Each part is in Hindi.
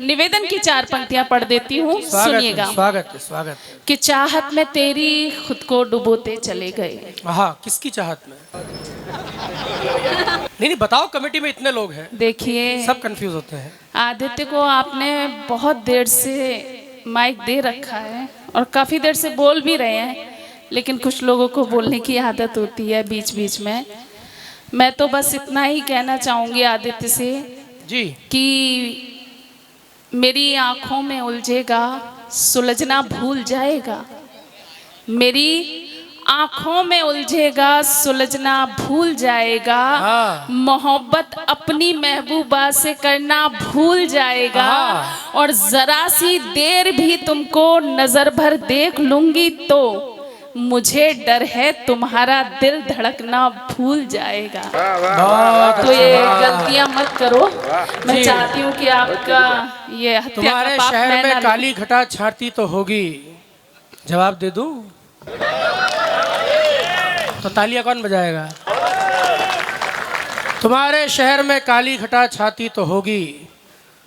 निवेदन की 4 पंक्तियां पढ़ देती हूँ, सुनिएगा। स्वागत है, स्वागत है। कि चाहत में तेरी खुद को डुबोते चले गए। हाँ, किसकी चाहत में? नहीं बताओ, कमेटी में इतने लोग हैं, देखिए सब कंफ्यूज होते हैं। आदित्य को आपने बहुत देर से माइक दे रखा है और काफी देर से बोल भी रहे हैं, लेकिन कुछ लोगों को बोलने की आदत होती है बीच बीच में। मैं तो बस इतना ही कहना चाहूंगी आदित्य से जी कि मेरी आंखों में उलझेगा, सुलझना भूल जाएगा। मेरी आंखों में उलझेगा, सुलझना भूल जाएगा। हाँ। मोहब्बत अपनी महबूबा से करना भूल जाएगा। हाँ। और जरा सी देर भी तुमको नजर भर देख लूंगी तो मुझे डर है तुम्हारा दिल धड़कना भूल जाएगा। तो ये गलतियां मत करो। मैं चाहती हूँ कि आपका ये हत्या तुम्हारे का पाप शहर मैं में ना काली घटा छाती तो होगी। जवाब दे दूं तो तालियां कौन बजाएगा? तुम्हारे शहर में काली घटा छाती तो होगी,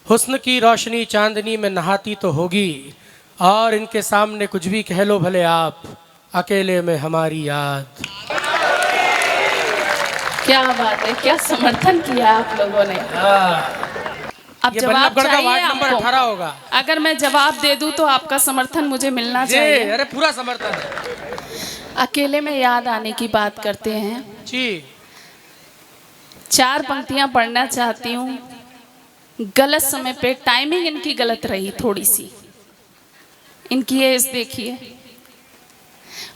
हुस्न की रोशनी चांदनी में नहाती तो होगी, और इनके सामने कुछ भी कह लो भले आप, अकेले में हमारी याद। क्या बात है, क्या समर्थन किया आप लोगों ने। अब ये जवाब बल्लभगढ़ का चाहिए वार्ड नंबर आपको? 18 होगा। अगर मैं जवाब दे दूं तो आपका समर्थन मुझे मिलना चाहिए। अरे पूरा समर्थन है अकेले में याद आने की बात करते हैं जी। 4 पंक्तियां पढ़ना चाहती हूँ। गलत समय पे टाइमिंग इनकी गलत रही थोड़ी सी। इनकी ये देखिए,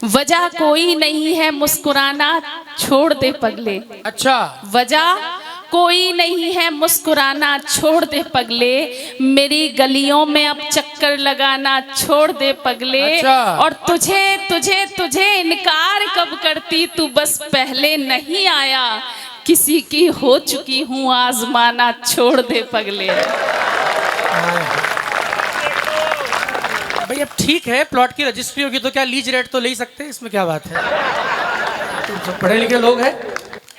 वजह कोई नहीं है मुस्कुराना छोड़ दे पगले। अच्छा, वजह कोई नहीं है मुस्कुराना छोड़ दे पगले, मेरी गलियों में अब चक्कर लगाना छोड़ दे पगले। अच्छा। और तुझे तुझे तुझे इनकार कब करती, तू बस पहले नहीं आया, किसी की हो चुकी हूँ आजमाना छोड़ दे पगले। भाई अब ठीक है, प्लॉट की रजिस्ट्री होगी तो क्या लीज रेट तो ले ही सकते हैं, इसमें क्या बात है? तुम सब पढ़े लिखे लोग हैं।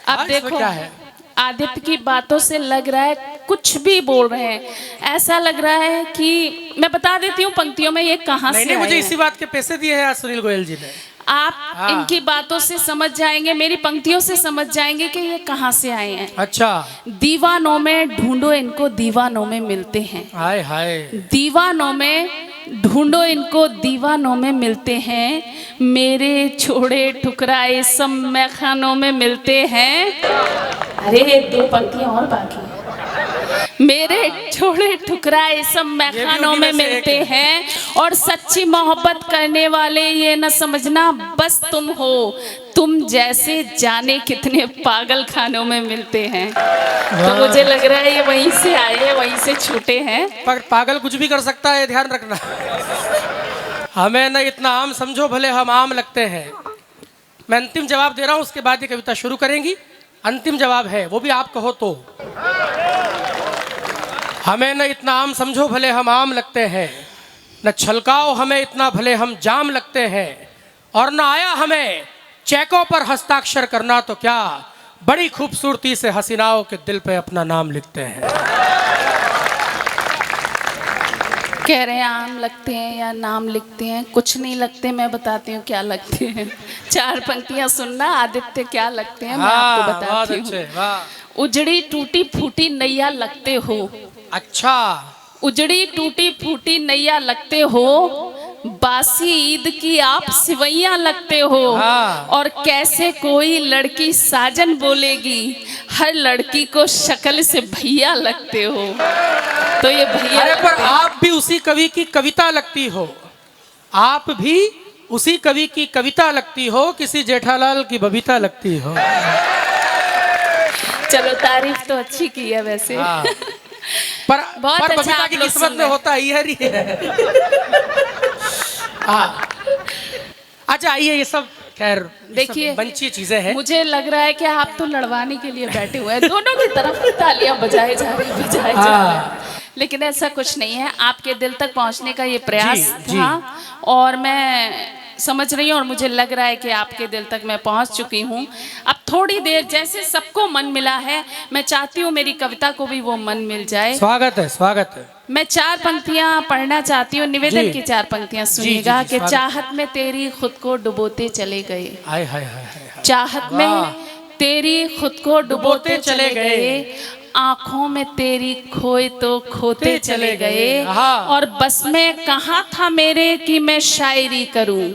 अब देखो क्या है, आदित्य की बातों से लग रहा है कुछ भी बोल रहे हैं, ऐसा लग रहा है कि मैं बता देती हूँ पंक्तियों में ये कहाँ से नहीं, मुझे आए इसी हैं। बात के पैसे दिए हैं आज सुनील गोयल जी ने। आप हाँ। इनकी बातों से समझ जाएंगे, मेरी पंक्तियों से समझ जाएंगे कि ये कहाँ से आए हैं। अच्छा, दीवानों में ढूंढो इनको, दीवानों में मिलते हैं। हाय हाय। दीवानों में ढूंढो इनको, दीवानों में मिलते हैं, मेरे छोड़े ठुकराए सब मैखानों में मिलते हैं। अरे 2 पंक्तियां और बाकी हैं। मेरे छोड़े ठुकराए सब मैखानों में मिलते हैं, और सच्ची मोहब्बत करने वाले ये न समझना बस तुम हो, तुम जैसे जाने कितने पागल खानों में मिलते हैं। तो मुझे लग रहा है ये वहीं से आए हैं, वहीं से छूटे हैं। पर पागल कुछ भी कर सकता है, ध्यान रखना। हमें न इतना आम समझो भले हम आम लगते हैं। मैं अंतिम जवाब दे रहा हूँ, उसके बाद ये कविता शुरू करेंगी। अंतिम जवाब है, वो भी आप कहो तो। हमें न इतना आम समझो भले हम आम लगते हैं, न छलकाओ हमें इतना भले हम जाम लगते हैं, और न आया हमें चेकों पर हस्ताक्षर करना तो क्या, बड़ी खूबसूरती से हसीनाओं के दिल पे अपना नाम लिखते हैं। कह रहे हैं आम लगते हैं या नाम लिखते हैं, कुछ नहीं लगते। मैं बताती हूँ क्या लगते हैं। 4 पंक्तियां सुनना, आदित्य क्या लगते हैं मैं आपको बताती हूँ। उजड़ी टूटी फूटी नैया लगते हो। अच्छा, उजड़ी टूटी फूटी नैया लगते हो, बासी ईद की आप सिवैयां लगते हो। हाँ। और कैसे कोई लड़की साजन बोलेगी, हर लड़की को शक्ल से भैया लगते हो। तो ये भैया, अरे पर आप भी उसी कवि की कविता लगती हो, आप भी उसी कवि की कविता लगती हो, किसी जेठालाल की बबीता लगती हो। चलो तारीफ तो अच्छी की है वैसे। हाँ। पर बहुत अच्छा बबीता आप की लोग किस्मत सुन में रहे होता ही है। हाँ। अच्छा आइए, ये सब खैर देखिए मंची चीजें हैं। मुझे लग रहा है कि आप तो लड़वाने के लिए बैठे हुए हैं, दोनों की तरफ तालियां बजाए जा रही बजाए जा रहे, लेकिन ऐसा कुछ नहीं है। आपके दिल तक पहुंचने का ये प्रयास जी, था। और मैं समझ रही हूँ और मुझे लग रहा है कि आपके दिल तक मैं पहुँच चुकी हूँ। अब थोड़ी देर जैसे सबको मन मिला है, मैं चाहती हूँ मेरी कविता को भी वो मन मिल जाए। स्वागत है, स्वागत है। मैं 4 पंक्तियाँ पढ़ना चाहती हूँ, निवेदन जी। की 4 पंक्तियाँ जी, सुनिएगा जी, कि स्वागत। चाहत में तेरी खुद को डुबोते चले गए, हाय हाय हाय हाय। चाहत में तेरी खुद को डुबोते चले गए, आंखों में तेरी खोए तो खोते चले गए, और बस में कहाँ था मेरे कि मैं शायरी करूं,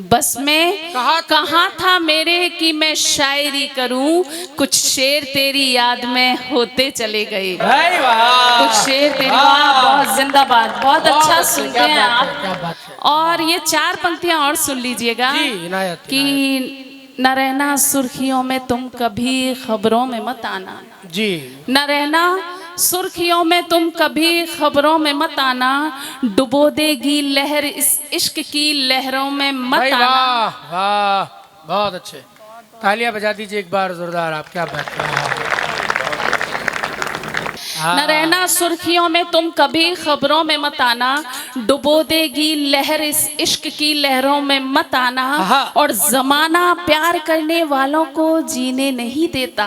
बस में कहाँ था मेरे कि मैं शायरी करूं, कुछ शेर तेरी याद में होते चले गए। कुछ शेर तेरी, वाह, बहुत जिंदाबाद, बहुत अच्छा सुनते हैं आप। और ये 4 पंक्तियां और सुन लीजिएगा कि न रहना सुर्खियों में तुम कभी खबरों में मत आना जी, न रहना सुर्खियों में तुम कभी खबरों में मत आना, डुबो देगी लहर इस इश्क की लहरों में मत आना। वाह वाह, बहुत अच्छे, तालियां बजा दीजिए एक बार जोरदार आप, क्या बात है। न रहना सुर्खियों में तुम कभी खबरों में मत आना, डुबो देगी लहर इस इश्क की लहरों में मत आना, और जमाना प्यार करने वालों को जीने नहीं देता,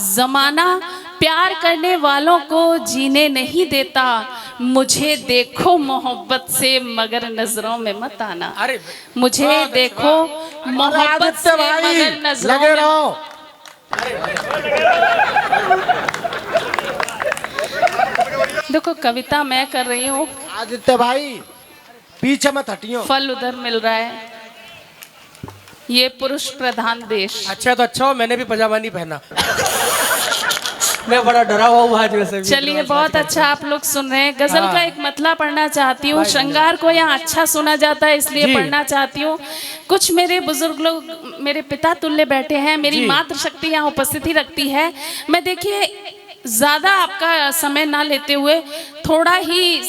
जमाना प्यार करने वालों को जीने नहीं देता, मुझे देखो मोहब्बत से मगर नजरों में मत आना। अरे मुझे देखो मोहब्बत से मगर नजरों में। देखो कविता मैं कर रही हूँ, आदित्य भाई पीछे मत हटियो, फल उधर मिल रहा है। ये पुरुष प्रधान देश। अच्छा तो अच्छा हो, मैंने भी पजामा नहीं पहना। मैं बड़ा डरा हुआ आज वैसे। चलिए बहुत अच्छा आप लोग सुन रहे हैं। गजल का एक मतला पढ़ना चाहती हूँ। श्रृंगार को यहाँ अच्छा सुना जाता है इसलिए पढ़ना चाहती हूँ। कुछ मेरे बुजुर्ग लोग मेरे पिता तुल्य बैठे हैं, मेरी मातृशक्ति यहाँ उपस्थिति रखती है। मैं देखिए ज्यादा आपका समय ना लेते हुए थोड़ा ही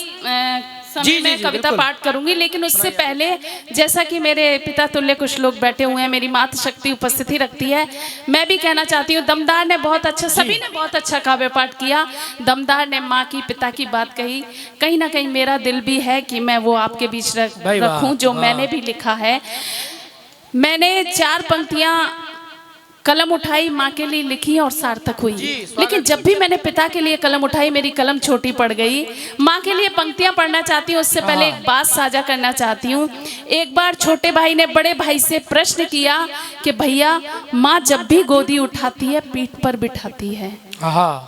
समय में कविता पाठ करूंगी, लेकिन उससे पहले जैसा कि मेरे पिता तुल्य कुछ लोग बैठे हुए हैं, मेरी मातृशक्ति उपस्थिति रखती है, मैं भी कहना चाहती हूँ। दमदार ने बहुत अच्छा, सभी ने बहुत अच्छा काव्य पाठ किया। दमदार ने माँ की पिता की बात कही, कहीं ना कहीं मेरा दिल भी है कि मैं वो आपके बीच रखूं जो मैंने भी लिखा है। मैंने 4 पंक्तियां कलम उठाई, माँ के लिए लिखी और सार्थक हुई, लेकिन जब भी मैंने पिता के लिए कलम उठाई मेरी कलम छोटी पड़ गई। माँ के लिए पंक्तियां पढ़ना चाहती हूँ, उससे पहले एक बात साझा करना चाहती हूँ। एक बार छोटे भाई ने बड़े भाई से प्रश्न किया कि भैया माँ जब भी गोदी उठाती है पीठ पर बिठाती है,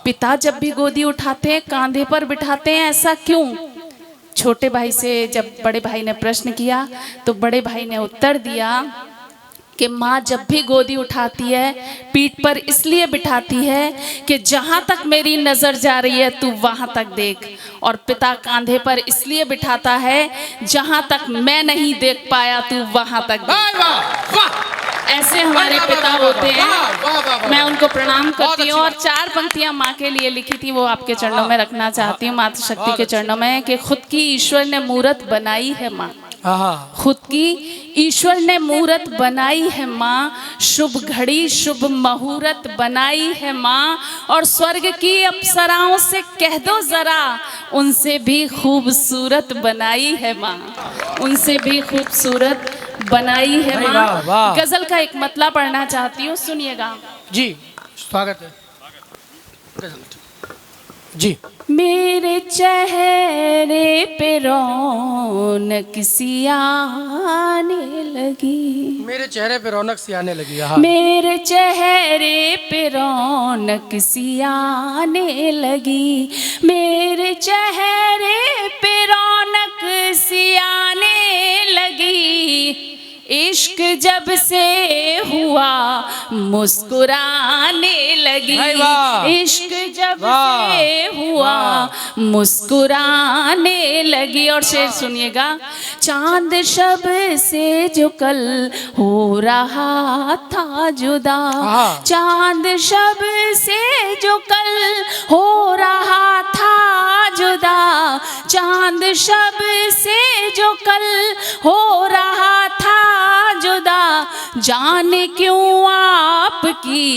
पिता जब भी गोदी उठाते हैं कांधे पर बिठाते हैं, ऐसा क्यों? छोटे भाई से जब बड़े भाई ने प्रश्न किया तो बड़े भाई ने उत्तर दिया कि माँ जब भी गोदी उठाती है पीठ पर इसलिए बिठाती है कि जहाँ तक मेरी नज़र जा रही है तू वहाँ तक देख, और पिता कांधे पर इसलिए बिठाता है जहाँ तक मैं नहीं देख पाया तू वहाँ तक देख। ऐसे हमारे पिता होते हैं, मैं उनको प्रणाम करती हूँ। और 4 पंक्तियाँ माँ के लिए लिखी थी वो आपके चरणों में रखना चाहती हूँ, मातृशक्ति के चरणों में, कि खुद की ईश्वर ने मूरत बनाई है माँ, खुद की ईश्वर ने मूरत बनाई है माँ, शुभ घड़ी शुभ मुहूर्त बनाई है माँ, और स्वर्ग की अप्सराओं से कह दो जरा उनसे भी खूबसूरत बनाई है माँ, उनसे भी खूबसूरत बनाई है माँ। गजल का एक मतला पढ़ना चाहती हूँ, सुनिएगा जी। स्वागत है जी। मेरे चेहरे पे रौनक सी आने लगी, मेरे चेहरे पे रौनक सी आने लगी, मेरे चेहरे पे रौनक सी आने लगी, मेरे चेहरे पे रौनक सी आने लगी, इश्क जब से हुआ मुस्कुराने लगी, इश्क जब से हुआ मुस्कुराने लगी। और शेर सुनिएगा, चांद शब से जो कल हो रहा था जुदा, चांद शब से जो कल हो रहा था जुदा, चांद शब से जो कल हो रहा था जुदा, जाने क्यों आपकी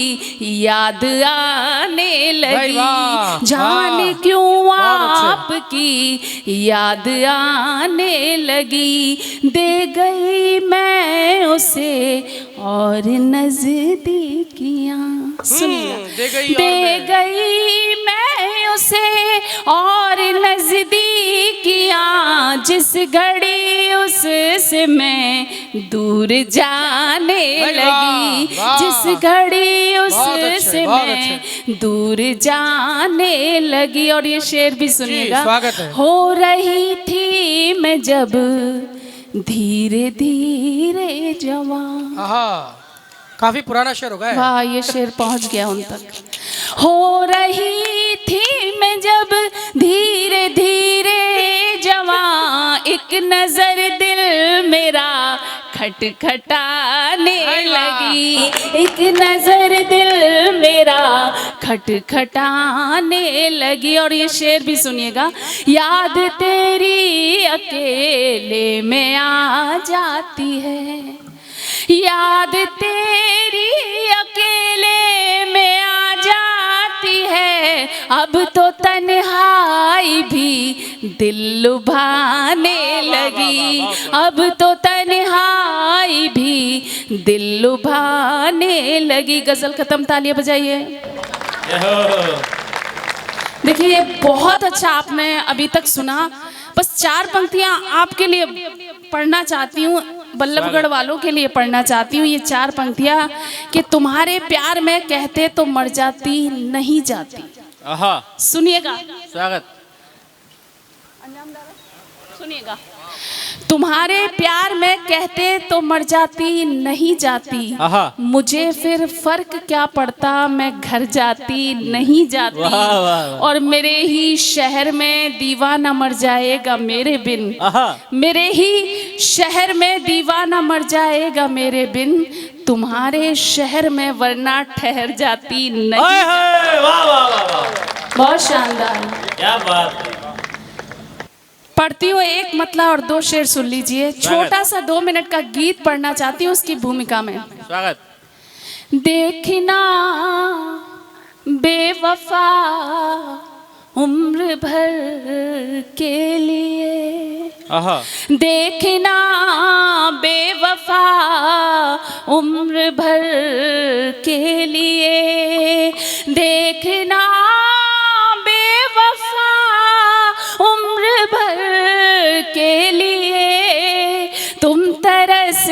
याद आने भाई लगी, वाह, जाने वाह, क्यों बहुत अच्छे। आपकी याद आने लगी। दे गई मैं उसे और नजदीकियां, सुनिए, दे गई और दे मैं। गई मैं उसे और नजदीकियां, जिस घड़ी उससे मैं दूर जाने वाह, लगी, वाह। जिस घड़ी बहुत अच्छे, उससे बहुत मैं दूर जाने लगी। और ये शेर भी सुनिएगा। स्वागत है। हो रही थी मैं जब धीरे धीरे जवान, आहा, काफी पुराना शेर होगा। वाह, ये शेर पहुंच गया उन तक। हो रही थी मैं जब धीरे धीरे जवां, एक नजर दिल मेरा खटखटाने लगी, एक नजर दिल मेरा खटखटाने लगी। और ये शेर भी सुनिएगा। याद तेरी अकेले में आ जाती है, याद तेरी अकेले में आ जाती है, अब तो तन्हाई भी दिल लुभाने लगी, अब तो तन्हाई भी दिल लुभाने लगी। गजल खत्म, तालियां बजाइए। देखिए, ये बहुत अच्छा आपने अभी तक सुना। बस 4 पंक्तियां आपके लिए पढ़ना चाहती हूँ, बल्लभगढ़ वालों के लिए पढ़ना चाहती हूँ। ये 4 पंक्तियां कि तुम्हारे प्यार में कहते तो मर जाती नहीं जाती। सुनिएगा, स्वागत। सुनिएगा। तुम्हारे प्यार में कहते तो मर जाती नहीं जाती, मुझे फिर फर्क क्या पड़ता, मैं घर जाती नहीं जाती। वाह, वाह, वाह। और मेरे ही शहर में दीवाना मर जाएगा मेरे बिन, मेरे ही शहर में दीवाना मर जाएगा मेरे बिन, तुम्हारे शहर में वरना ठहर जाती नहीं। वाह वाह वाह, बहुत शानदार, क्या बात है। पढ़ती हूँ एक मतला और 2 शेर सुन लीजिए। छोटा सा 2 मिनट का गीत पढ़ना चाहती हूँ उसकी भूमिका में। स्वागत। देखना बेवफा उम्र भर के लिए, देखना बेवफा उम्र भर के लिए, देखना बेवफा उम्र भर के लिए, तुम तरस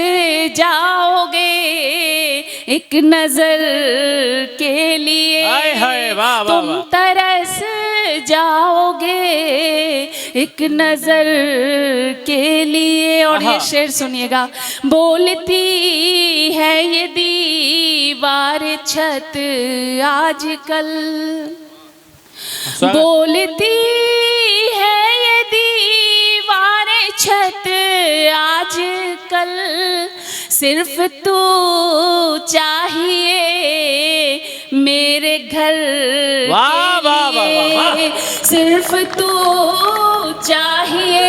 जाओगे एक नजर के लिए, हाय हाय, वाह वाह तुम वाह। तरस जाओगे एक नजर के लिए। और ये शेर सुनिएगा। बोलती है ये दीवार छत आजकल, बोलती है ये दीवार छत आजकल, सिर्फ तू चाहिए मेरे घर वाह वाह वाह वाह। सिर्फ तू चाहिए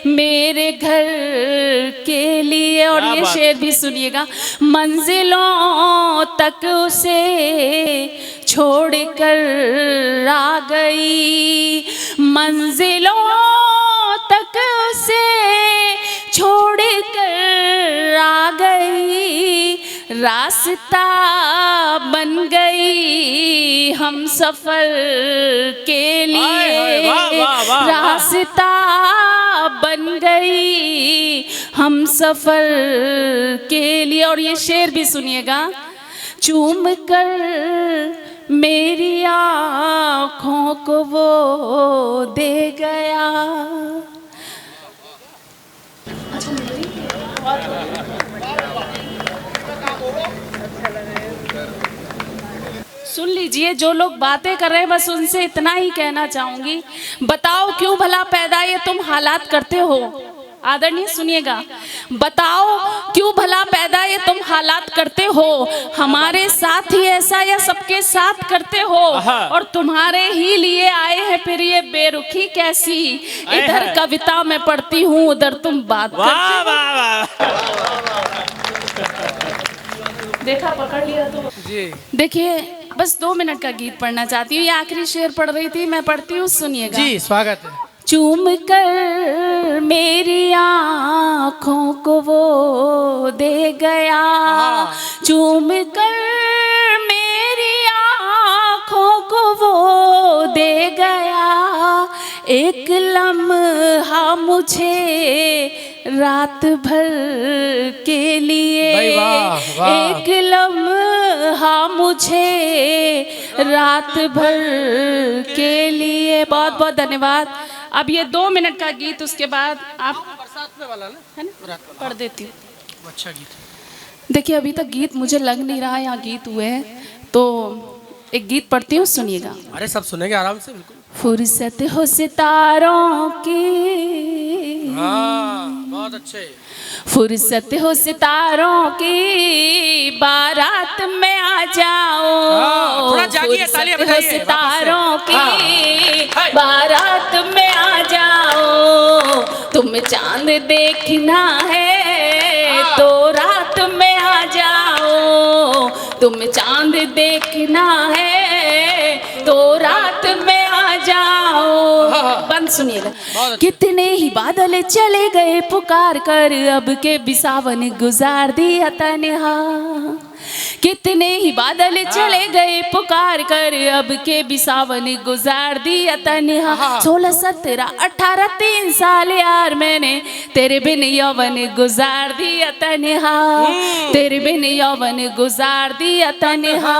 मेरे घर के लिए। और ये शेर भी सुनिएगा। मंजिलों तक उसे छोड़कर आ गई, मंजिलों तक उसे छोड़कर आ गई, रास्ता बन गई हम सफर के लिए, रास्ता बन गई हम सफर के लिए। और ये शेर भी सुनिएगा। चूम कर मेरी आँखों को वो दे गया, सुन लीजिए। जो लोग बातें कर रहे हैं बस उनसे इतना ही कहना चाहूंगी। बताओ क्यों भला पैदा ये तुम हालात करते हो। आदरणीय सुनिएगा। बताओ क्यों भला पैदा ये तुम हालात करते हो, हमारे साथ ही ऐसा या सबके साथ करते हो, और तुम्हारे ही लिए आए हैं फिर ये बेरुखी कैसी। इधर कविता में पढ़ती हूँ उधर तुम बात करते हो। देखा, पकड़ लिया तो। जी देखिए, बस 2 मिनट का गीत पढ़ना चाहती हूँ। ये आखिरी शेर पढ़ रही थी, मैं पढ़ती हूँ, सुनिएगा। जी स्वागत है। चूम कर मेरी आँखों को वो दे गया, चूम कर मेरी आँखों को वो दे गया, एक लम्हा मुझे रात भर के लिए, भाई वाह, वाह। एक लम्हा मुझे रात भर के लिए। बहुत बहुत धन्यवाद। अब ये 2 मिनट का गीत, उसके बाद आप बरसात में वाला ना, है ना पढ़ देती हूँ। अच्छा गीत। देखिए, अभी तक गीत मुझे लग नहीं रहा यहाँ गीत हुए हैं, तो एक गीत पढ़ती हूँ, सुनिएगा। अरे सब सुनेंगे आराम से, बिल्कुल। फुर्सत हो सितारों की, हाँ बहुत अच्छे। फुर्सत हो सितारों की, बारात में आ जाओ। हाँ, थोड़ा जागिए, तालियां फुर्सत हो बजाइए, सितारों वापस से। की, बारात में आ जाओ। तुम चांद देखना है तो रात में आ जाओ, तुम चांद देखना है तो रात में आ जाओ। बंद सुनिएगा। कितने ही बादल चले गए पुकार कर, अब के बिसावन गुजार दिया तन्हा। कितने ही बादल चले गए पुकार कर, अब के बिसावन गुजार दिया तन्हा। 16, 17, 18, 3 साल यार मैंने तेरे बिन यौवन गुजार दिया तन्हा, तेरे बिन यौवन गुजार दिया तन्हा।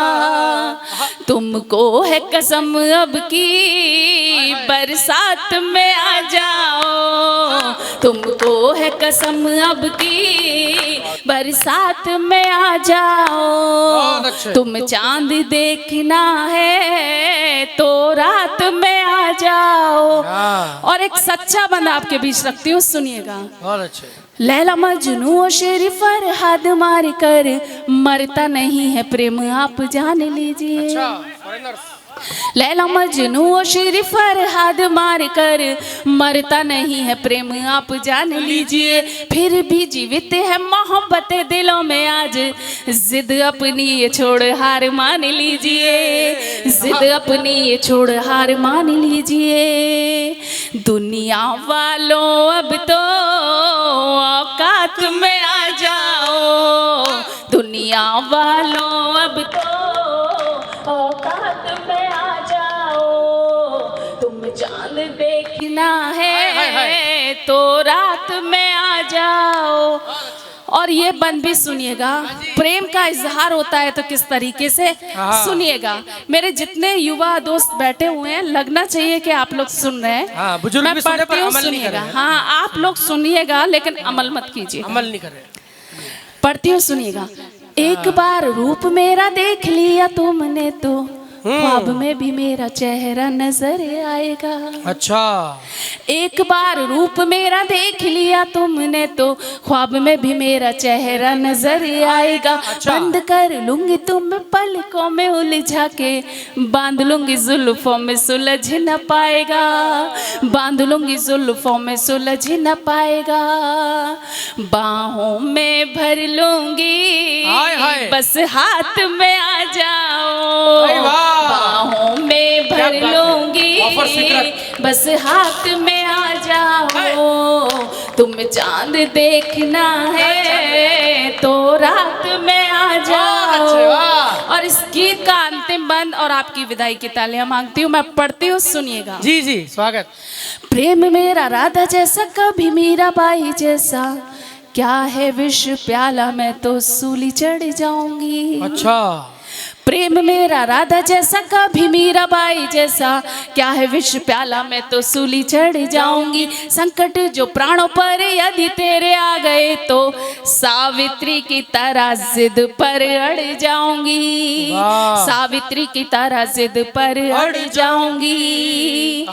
तुमको है कसम अब की बरसात में आ जाओ, तुमको है कसम अब की बरसात में आ जाओ। तुम चांद देखना है तो रात में आ जाओ। और एक सच्चा बंदा आपके बीच रखती हूँ, सुनिएगा। बहुत अच्छे। लैला मजनू और शेर फरहाद मार कर मरता नहीं है प्रेम, आप जान लीजिए। अच्छा, फॉरेनर्स। लैला मजनू और शेर फरहाद मार कर मरता नहीं है प्रेम, आप जान लीजिए। फिर भी जीवित है मोहब्बत दिलों में आज, जिद अपनी ये छोड़ हार मान लीजिए, जिद अपनी ये छोड़ हार मान लीजिए। दुनिया वालों अब तो औकात में आ जाओ, दुनिया वालों अब तो औकात में आ जाओ। तुम चांद देखना है तो रात में आ जाओ। और ये बंद भी सुनिएगा, प्रेम का इजहार होता है तो किस तरीके से, सुनिएगा। मेरे जितने युवा दोस्त बैठे हुए हैं, लगना चाहिए कि आप लोग सुन रहे हैं। हाँ, बुजुर्ग मैं भी सुन रहे पढ़ती पर हूँ, अमल नहीं कर सुनिएगा। रहे हैं। हाँ, आप लोग सुनिएगा लेकिन अमल मत कीजिए। अमल नहीं कर रहे। पढ़ती हूँ, सुनिएगा। एक बार रूप मेरा देख लिया तुमने तो ख्वाब में भी मेरा चेहरा नजर आएगा। अच्छा। एक बार रूप मेरा देख लिया तुमने तो ख्वाब में भी मेरा चेहरा नजर आएगा। बंद कर लूंगी तुम पलकों में उलझा के, बांध लूंगी जुल्फों में सुलझ न पाएगा, बांध लूंगी जुल्फों में सुलझ न पाएगा। बाहों में भर लूंगी, हाय हाय। बस हाथ में आ जाओ। अरे वाह। बाहों में भर लूंगी, ऑफर स्वीकृत। बस हाथ में आ जाओ। तुम चांद देखना है तो रात में आ जाओ। और इस गीत का अंतिम बंद और आपकी विदाई की तालियां मांगती हूँ, मैं पढ़ती हूँ, सुनिएगा। जी जी स्वागत। प्रेम मेरा राधा जैसा, कभी मीराबाई जैसा, क्या है विष प्याला मैं तो सूली चढ़ जाऊंगी। अच्छा। प्रेम मेरा राधा जैसा, कभी मीराबाई जैसा, क्या है विष प्याला मैं तो सूली चढ़ जाऊंगी। संकट जो प्राणों पर यदि तेरे आ गए तो सावित्री की तरह जिद पर अड़ जाऊंगी, सावित्री की तरह जिद पर अड़ जाऊंगी।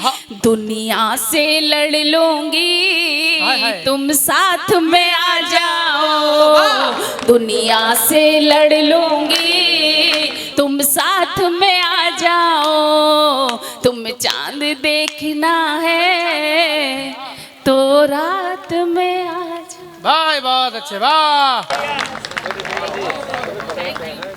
दुनिया से लड़ लूंगी, तुम साथ में आ जाओ। दुनिया से लड़ लूंगी, तुम साथ में आ जाओ। तुम चांद देखना है तो रात में आ जाओ। भाई बहुत अच्छे, वाह। नहीं